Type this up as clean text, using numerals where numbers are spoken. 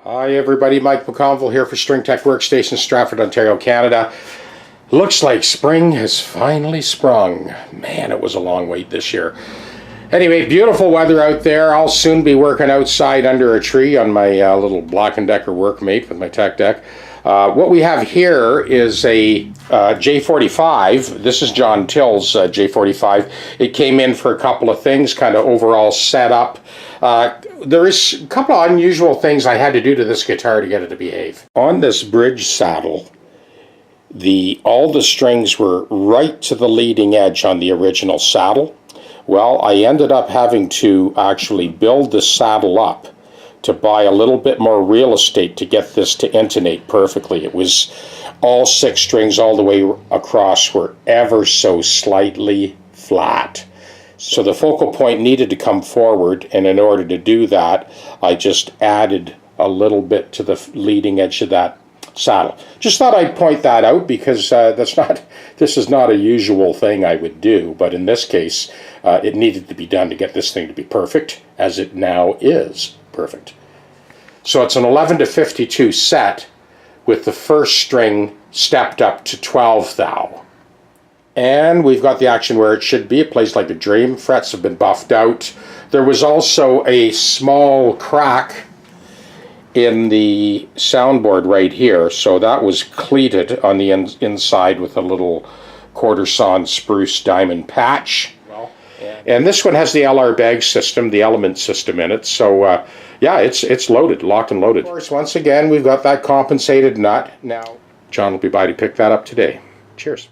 Hi everybody, Mike McConville here for String Tech Workstation, Stratford, Ontario, Canada. Looks like spring has finally sprung. Man, it was a long wait this year. Anyway, beautiful weather out there. I'll soon be working outside under a tree on my little Black & Decker workmate with my tech deck. What we have here is a J-45. This is John Till's J-45. It came in for a couple of things, kind of overall setup. There is a couple of unusual things I had to do to this guitar to get it to behave. On this bridge saddle, all the strings were right to the leading edge on the original saddle. Well, I ended up having to actually build the saddle up to buy a little bit more real estate to get this to intonate perfectly. It was all 6 strings all the way across were ever so slightly flat. So the focal point needed to come forward, and in order to do that, I just added a little bit to the leading edge of that saddle. Just thought I'd point that out because this is not a usual thing I would do, but in this case, it needed to be done to get this thing to be perfect, as it now is perfect. So it's an 11 to 52 set with the first string stepped up to 12 thou. And we've got the action where it should be. It plays like a dream. Frets have been buffed out. There was also a small crack in the soundboard right here, so that was cleated on the inside with a little quarter sawn spruce diamond patch. And this one has the LR bag system, the element system in it, so yeah, it's loaded, locked and loaded. Of course, once again, we've got that compensated nut. Now, John will be by to pick that up today. Cheers.